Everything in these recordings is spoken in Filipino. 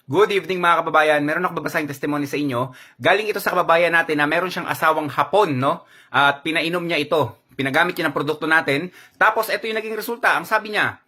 Good evening mga kababayan. Meron ako babasahing testimony sa inyo. Galing ito sa kababayan natin na meron siyang asawang Hapon, no? At pinainom niya ito. Pinagamit niya ng produkto natin. Tapos ito yung naging resulta. Ang sabi niya,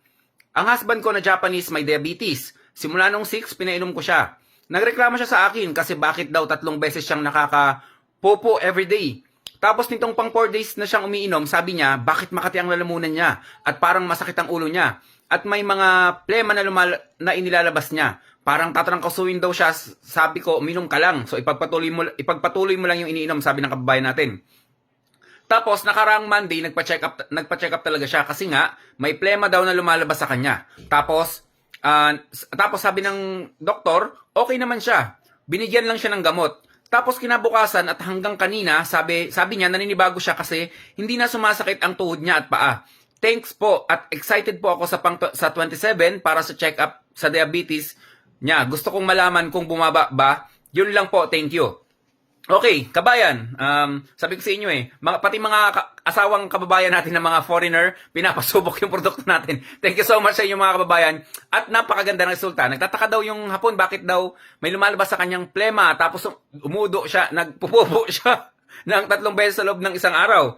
ang husband ko na Japanese may diabetes. Simula nung 6, pinainom ko siya. Nagreklamo siya sa akin kasi bakit daw 3 beses siyang nakakapopo everyday. Tapos nitong pang 4 days na siyang umiinom, sabi niya, bakit makati ang lalamunan niya? At parang masakit ang ulo niya. At may mga plema na inilalabas niya. Parang tatrangkasuin daw siya. Sabi ko, uminom ka lang. So ipagpatuloy mo lang yung iniinom, sabi ng kababayan natin. Tapos nakaraang Monday, nagpa-check up talaga siya kasi nga may plema daw na lumalabas sa kanya. Tapos sabi ng doktor, okay naman siya. Binigyan lang siya ng gamot. Tapos kinabukasan at hanggang kanina, sabi niya naninibago siya kasi hindi na sumasakit ang tuhod niya at paa. Thanks po at excited po ako sa 27 para sa check-up sa diabetes niya. Gusto kong malaman kung bumaba ba. Yun lang po, thank you. Okay, kabayan, sabi ko sa inyo pati mga asawang kababayan natin na mga foreigner, pinapasubok yung produkto natin. Thank you so much sa inyo mga kababayan. At napakaganda ng resulta. Nagtataka daw yung Hapon, bakit daw may lumalabas sa kanyang plema, tapos umudo siya, nagpupupo siya ng 3 beses sa loob ng isang araw.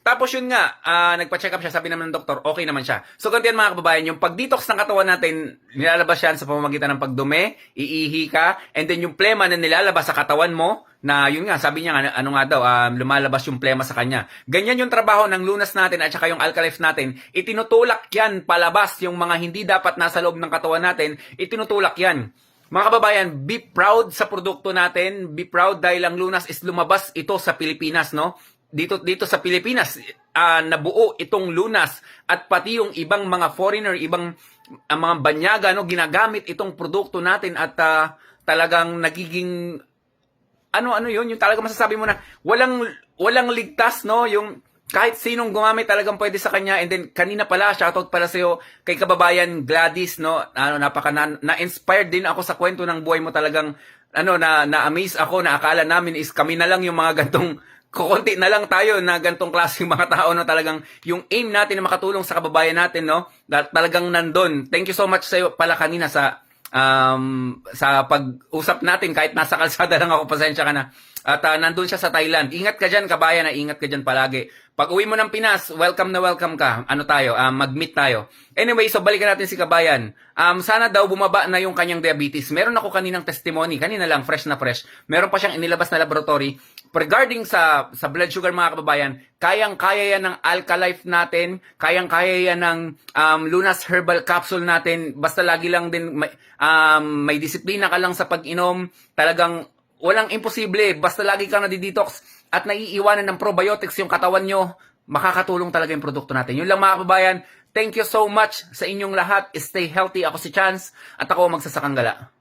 Tapos yun nga, nagpa-check up siya, sabi naman ng doktor, okay naman siya. So ganito yan mga kababayan, yung pag-detox ng katawan natin, nilalabas yan sa pamamagitan ng pagdumi, iihi ka, and then yung plema na nilalabas sa katawan mo, na yun nga, sabi niya ano nga daw, lumalabas yung plema sa kanya. Ganyan yung trabaho ng lunas natin at saka yung Alkalife natin, itinutulak yan palabas yung mga hindi dapat nasa loob ng katawan natin, itinutulak yan. Mga kababayan, be proud sa produkto natin, be proud dahil ang lunas is lumabas ito sa Pilipinas, no? Dito sa Pilipinas, nabuo itong lunas at pati yung ibang mga foreigner, ibang mga banyaga, no, ginagamit itong produkto natin at talagang nagiging ano yun, yung talagang masasabi mo na walang ligtas, no, yung kahit sinong gumamit talagang pwede sa kanya. And then kanina pala, shoutout pala sa'yo kay kababayan Gladys, no, na-inspired din ako sa kwento ng buhay mo. Talagang na-amaze ako, na akala namin is kami na lang yung mga gantong kukunti na lang tayo na gantong klaseng mga tao, no, talagang yung aim natin na makatulong sa kababayan natin, no, talagang nandun. Thank you so much sa'yo pala kanina sa pag-usap natin, kahit nasa kalsada lang ako, pasensya ka na. At nandun siya sa Thailand. Ingat ka dyan, kabayan, na ingat ka dyan palagi. Pag uwi mo ng Pinas, welcome na welcome ka. Mag-meet tayo. Anyway, so balikan natin si kabayan. Sana daw bumaba na yung kanyang diabetes. Meron ako kaninang testimony, kanina lang, fresh na fresh. Meron pa siyang inilabas na laboratory. Regarding sa blood sugar mga kababayan, kayang-kaya yan ng Alkalife natin, kayang-kaya yan ng Lunas Herbal Capsule natin. Basta lagi lang din may disiplina ka lang sa pag-inom. Talagang walang imposible. Basta lagi kang nadidetox at naiiwanan ng probiotics yung katawan nyo, makakatulong talaga yung produkto natin. Yun lang mga kababayan. Thank you so much sa inyong lahat. Stay healthy. Ako si Chance at ako magsasakang gala.